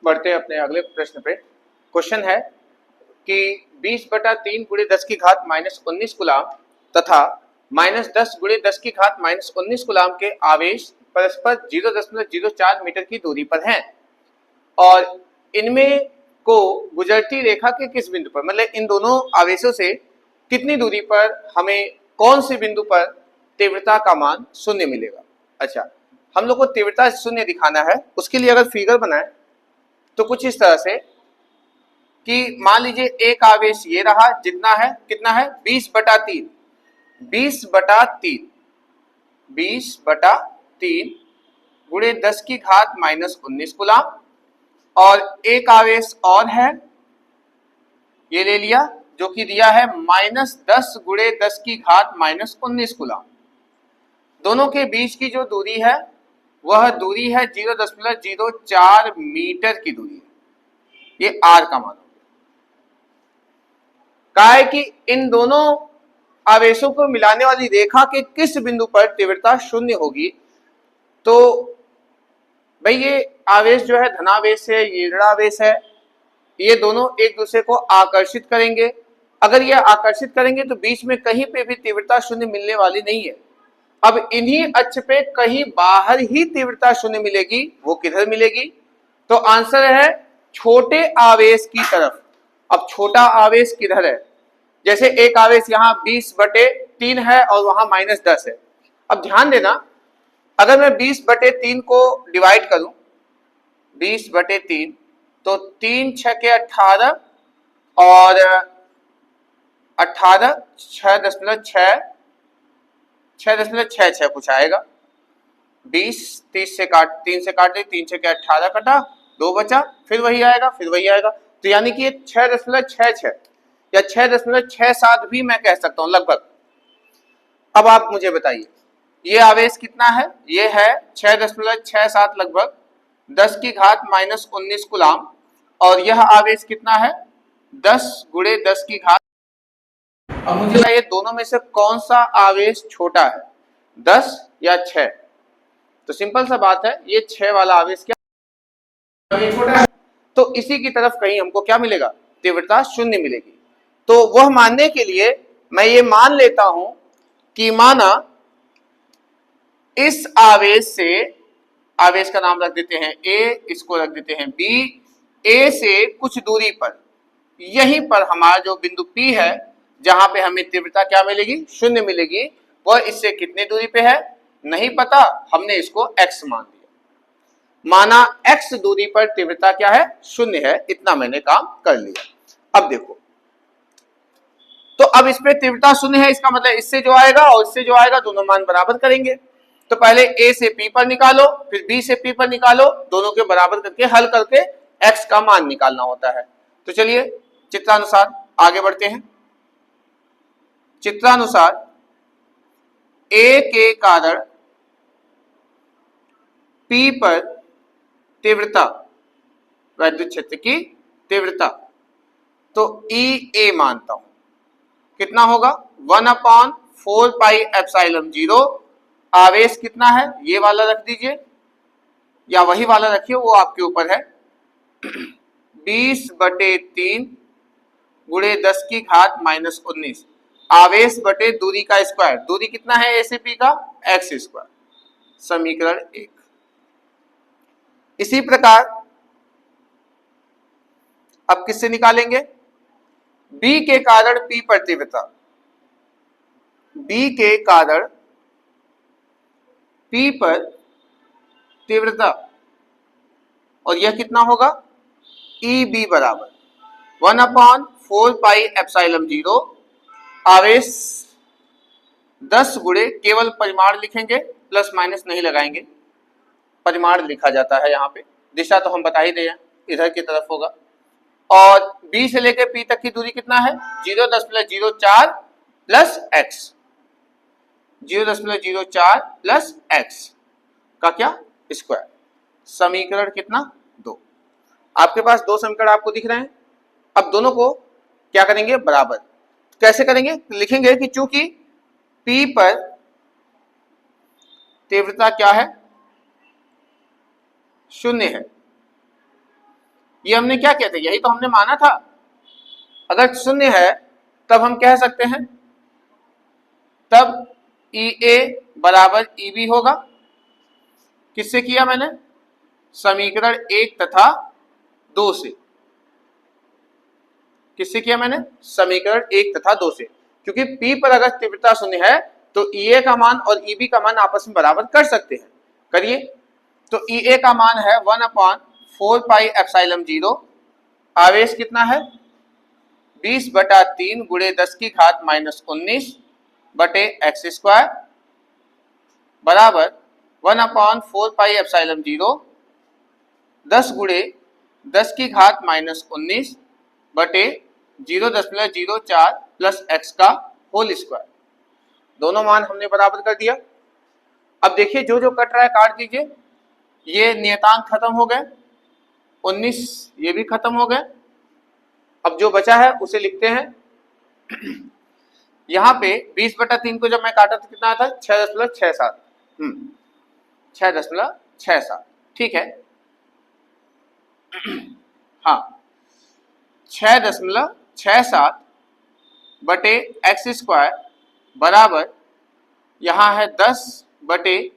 बढ़ते हैं अपने अगले प्रश्न पे। क्वेश्चन है कि 20/3 × 10 की घात -19 कूलाम तथा -10 × 10 की घात -19 कूलाम के आवेश परस्पर 0.04 मीटर की दूरी पर हैं और इनमें को गुजरती रेखा के किस बिंदु पर, मतलब इन दोनों आवेशों से कितनी दूरी पर हमें कौन से बिंदु पर तीव्रता का मान शून्य मिलेगा। अच्छा, हम लोग को तीव्रता शून्य दिखाना है। उसके लिए अगर फिगर बनाए तो कुछ इस तरह से कि मान लीजिए एक आवेश ये रहा, जितना है कितना है 20/3 गुणे 10 की घात -19 कूलाम और एक आवेश और है ये ले लिया जो कि दिया है -10 गुणे 10 की घात -19 कूलाम। दोनों के बीच की जो दूरी है वह दूरी है 0.04 मीटर की दूरी है। ये आर का मान कहा है कि इन दोनों आवेशों को मिलाने वाली रेखा के किस बिंदु पर तीव्रता शून्य होगी। तो भाई ये आवेश जो है धनावेश है, ये ऋणावेश है, ये दोनों एक दूसरे को आकर्षित करेंगे। अगर ये आकर्षित करेंगे तो बीच में कहीं पे भी तीव्रता शून्य मिलने वाली नहीं है। अब इन्हीं अक्ष पे कहीं बाहर ही तीव्रता शून्य मिलेगी, वो किधर मिलेगी? तो आंसर है छोटे आवेश की तरफ। अब छोटा आवेश किधर है? जैसे एक आवेश यहाँ 20/3 है और वहां -10 है। अब ध्यान देना, अगर मैं 20/3 को डिवाइड करूं 20/3 तो 3 6 के 18 और 18 6.66 कुछ आएगा। 20 30 से काट 3 से काटे 3 6 के 18 कटा 2 बचा, फिर वही आएगा फिर वही आएगा। तो यानी कि 6.66 या 6.67 भी मैं कह सकता हूं लगभग। अब आप मुझे बताइए ये आवेश कितना है? ये है 6.67 लगभग 10 की घात -19 कूलाम और यह आवेश कितना है 10 गुणे 10 की घात। अब मुझे बताइए दोनों में से कौन सा आवेश छोटा है, 10 या 6? तो सिंपल सा बात है, ये 6 वाला आवेश क्या छोटा है। तो इसी की तरफ कहीं हमको क्या मिलेगा? तीव्रता शून्य मिलेगी। तो वह मानने के लिए मैं ये मान लेता हूं कि माना इस आवेश से, आवेश का नाम रख देते हैं ए, इसको रख देते हैं बी, ए से कुछ दूरी पर यहीं पर हमारा जो बिंदु पी है जहां पे हमें तीव्रता क्या मिलेगी? शून्य मिलेगी। वह इससे कितनी दूरी पे है नहीं पता, हमने इसको x मान दिया। माना x दूरी पर तीव्रता क्या है? शून्य है। इतना मैंने काम कर लिया। अब देखो, तो अब इस पे तीव्रता शून्य है, इसका मतलब इससे जो आएगा और इससे जो आएगा दोनों मान बराबर करेंगे। तो पहले a से p पर निकालो, फिर b से p पर निकालो, दोनों के बराबर करके हल करके x का मान निकालना होता है। तो चलिए चित्रानुसार आगे बढ़ते हैं। चित्रानुसार A के कारण P पर तीव्रता, वैद्युत क्षेत्र की तीव्रता, तो EA मानता हूं कितना होगा 1/4πε0। आवेश कितना है ये वाला रख दीजिए या वही वाला रखिए, वो आपके ऊपर है। 20/3 गुणे 10 की घात -19 आवेश बटे दूरी का स्क्वायर। दूरी कितना है ए से पी का? x²। समीकरण 1। इसी प्रकार अब किससे निकालेंगे? B के कारण P पर तीव्रता, B के कारण P पर तीव्रता, और यह कितना होगा? EB बराबर 1/4πε0 आवेश 10 गुणे, केवल परिमाण लिखेंगे, प्लस माइनस नहीं लगाएंगे, परिमाण लिखा जाता है यहाँ पे। दिशा तो हम बता ही रहे हैं, इधर की तरफ होगा। और B से लेकर P तक की दूरी कितना है? 0.04 प्लस x, 0.04 प्लस x का क्या? स्क्वायर। समीकरण कितना? 2। आपके पास दो समीकरण आपको दिख रहे हैं। अब दोनों को क्या करेंगे? बराबर। कैसे करेंगे? लिखेंगे कि चूंकि P पर तीव्रता क्या है? शून्य है, ये हमने क्या कहते हैं, यही तो हमने माना था। अगर शून्य है तब हम कह सकते हैं, तब ई ए बराबर ई बी होगा। किससे किया मैंने, समीकरण 1 तथा 2 से। किससे किया मैंने, समीकरण 1 तथा 2 से। क्योंकि P पर अगर तीव्रता शून्य है तो EA का मान और EB का मान आपस में बराबर कर सकते हैं। करिए। तो EA का मान है 1/4 पाई एप्सिलॉन 0, आवेश कितना है 20/3 गुणे 10 की घात -19 बटे एक्स स्क्वायर बराबर 1/4 पाई एप्सिलॉन 0 10 गुणे 10 की घात -19 बटे 0.04 प्लस एक्स का होल स्क्वायर। दोनों मान हमने बराबर कर दिया। अब देखिए जो जो कट रहा है काट दीजिए। ये नियतांक खत्म हो गए, 19 ये भी खत्म हो गए। अब जो बचा है उसे लिखते हैं। यहाँ पे 20/3 को जब मैं काटा तो कितना आता है 6.67। 6.67, ठीक है। हाँ 6.67 बटे एक्स स्क्वायर बराबर यहाँ है 10 बटे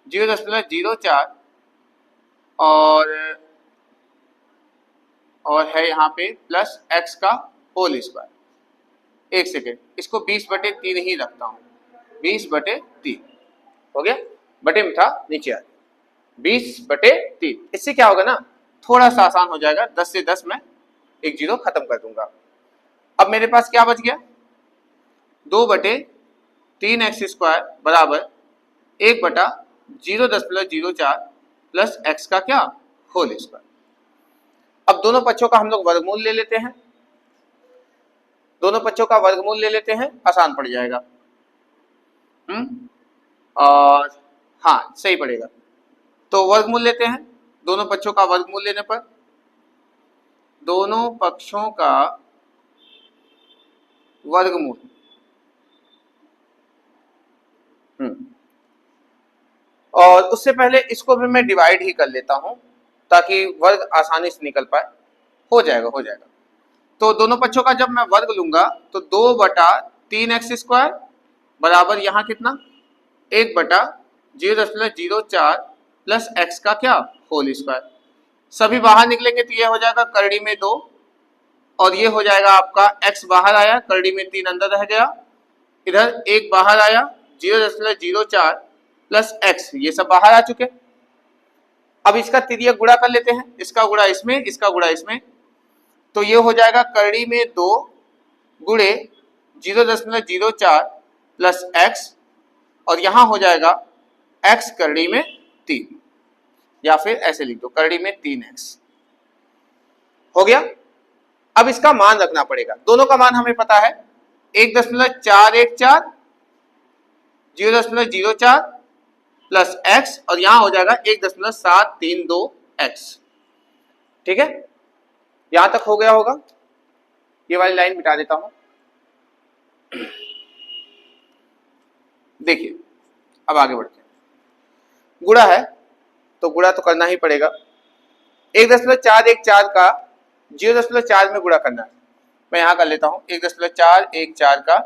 0.04 और है यहाँ पे प्लस एक्स का होल स्क्वायर। एक सेकेंड, इसको 20/3 ही रखता हूँ, 20/3 हो गया। बटे में था नीचे आ गया 20/3। इससे क्या होगा ना, थोड़ा सा आसान हो जाएगा। 10 से 10 में एक जीरो खत्म कर दूंगा। अब मेरे पास क्या बच गया, 2/3 एक्स स्क्वायर बराबर 1/0.04 प्लस एक्स का क्या होल स्क्वायर। अब दोनों पक्षों का हम लोग वर्गमूल ले लेते हैं। दोनों पक्षों का वर्गमूल ले लेते हैं, आसान पड़ जाएगा। और हाँ सही पड़ेगा। तो वर्गमूल लेते हैं, दोनों पक्षों का वर्गमूल लेने पर दोनों पक्षों का वर्गमूल और उससे पहले इसको भी मैं डिवाइड ही कर लेता हूं ताकि वर्ग आसानी से निकल पाए। हो जाएगा हो जाएगा। तो दोनों पक्षों का जब मैं वर्ग लूंगा तो 2/3 एक्स स्क्वायर बराबर यहाँ कितना 1/0.04 प्लस एक्स का क्या होल स्क्वायर। सभी बाहर निकलेंगे तो ये हो जाएगा करड़ी में 2 और ये हो जाएगा आपका x बाहर आया, करड़ी में 3 अंदर रह गया, इधर 1 बाहर आया 0.04 प्लस x, ये सब बाहर आ चुके। अब इसका तिर्यक गुणा कर लेते हैं, इसका गुणा इसमें, इसका गुणा इसमें, तो ये हो जाएगा करड़ी में 2 गुणे 0.04 प्लस x और यहां हो जाएगा x करड़ी में 3, या फिर ऐसे लिख दो करड़ी में 3x हो गया। अब इसका मान रखना पड़ेगा। दोनों का मान हमें पता है 1.414 0.04 प्लस x और यहां हो जाएगा 1.732x। ठीक है, यहां तक हो गया होगा। ये वाली लाइन मिटा देता हूं। देखिए अब आगे बढ़ते हैं। गुणा है तो गुणा तो करना ही पड़ेगा। 1.414 का 0.4 में गुणा करना है। मैं यहां कर लेता हूं 1.414 का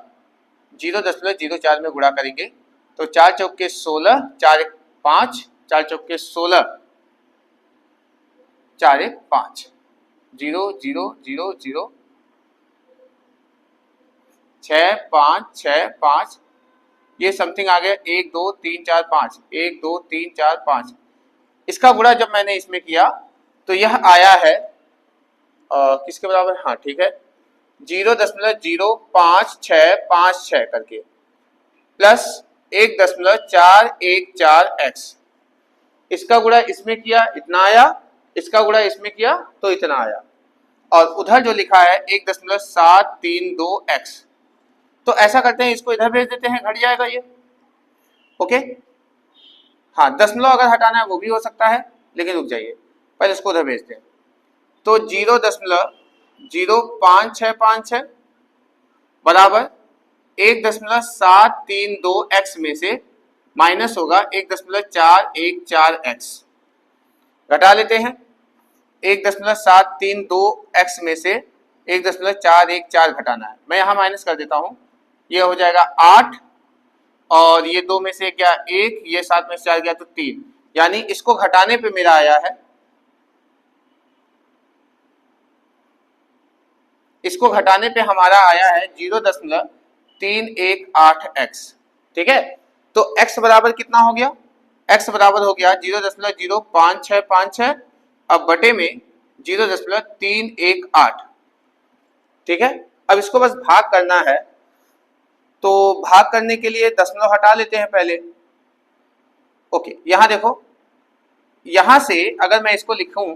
0.04 में गुणा करेंगे तो 4 चौके 16, 4 एक 5, 4 चौके 16, 4 एक 5, 0 0 0 0 6 5 6 5, ये समथिंग आ गया 1 2 3 4 5, 1 2 3 4 5। इसका गुणा जब मैंने इसमें किया तो यह आया है किसके बराबर, हाँ ठीक है 0.056556 करके प्लस 1.414x। इसका गुणा इसमें किया इतना आया, इसका गुणा इसमें किया तो इतना आया, और उधर जो लिखा है 1.732x। तो ऐसा करते हैं, इसको इधर भेज देते हैं, घट जाएगा ये। ओके, हाँ दशमलव अगर हटाना है वो भी हो सकता है, लेकिन रुक जाइए पहले इसको उधर भेजते हैं। तो 0.0556 बराबर 1.732x में से माइनस होगा 1.414x। घटा लेते हैं 1.732x में से 1.414 घटाना है। मैं यहाँ माइनस कर देता हूँ, ये हो जाएगा 8 और ये 2 में से क्या 1, ये 7 में से 4 गया तो 3, यानी इसको घटाने पे मेरा आया है, इसको घटाने पे हमारा आया है 0.318x। ठीक है, तो x बराबर कितना हो गया, x बराबर हो गया 0.05656 अब बटे में 0.318। ठीक है, अब इसको बस भाग करना है, तो भाग करने के लिए दशमलव हटा लेते हैं पहले। ओके, यहां देखो, यहां से अगर मैं इसको लिखूं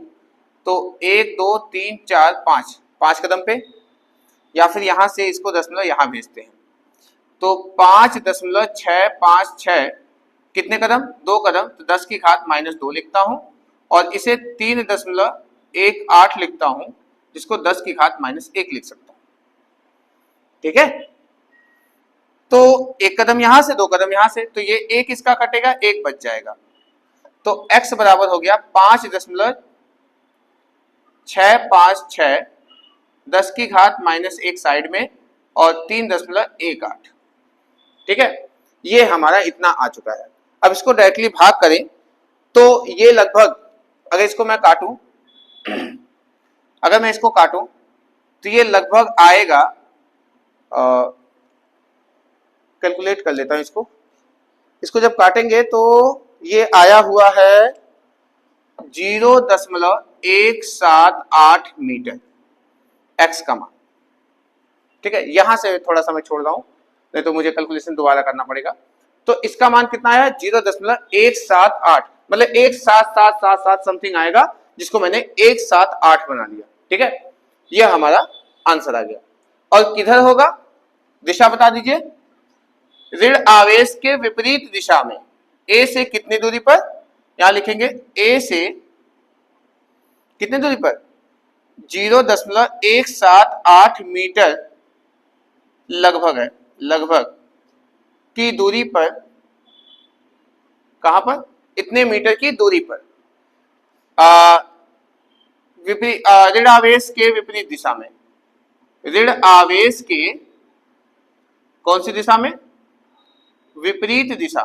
तो 1 2 3 4 5 कदम पे, या फिर यहां से इसको दशमलव यहां भेजते हैं तो 5.656 कितने कदम, 2 कदम, तो 10 की घात -2 लिखता हूं और इसे 3.18 लिखता हूं, जिसको 10 की घात -1 लिख सकता हूं। ठीक है, तो 1 कदम यहां से, 2 कदम यहां से, तो ये 1 इसका कटेगा, 1 बच जाएगा, तो x बराबर हो गया 5.656 10 की घात -1 साइड में और 3.18। ठीक है, ये हमारा इतना आ चुका है। अब इसको डायरेक्टली भाग करें तो ये लगभग, अगर इसको मैं काटूं अगर मैं इसको काटूं तो ये लगभग आएगा, कैलकुलेट कर लेता हूं इसको जब काटेंगे तो ये आया हुआ है 0.178 मीटर x का मान। ठीक है, यहां से थोड़ा सा मैं छोड़ रहा हूं, नहीं तो मुझे कैलकुलेशन दोबारा करना पड़ेगा। तो इसका मान कितना आया 0.178, मतलब 17777 समथिंग आएगा, जिसको मैंने 178 बना लिया। ठीक है, यह हमारा आंसर आ गया। और किधर होगा, दिशा बता दीजिए। ऋण आवेश के विपरीत दिशा में, ए से कितनी दूरी पर, यहां लिखेंगे ए से कितनी दूरी पर, 0.178 मीटर लगभग है, लगभग की दूरी पर, कहां पर, इतने मीटर की दूरी पर ऋण आवेश के विपरीत दिशा में, ऋण आवेश के कौन सी दिशा में, विपरीत दिशा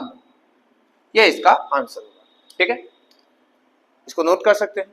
में, यह इसका आंसर होगा। ठीक है, इसको नोट कर सकते हैं।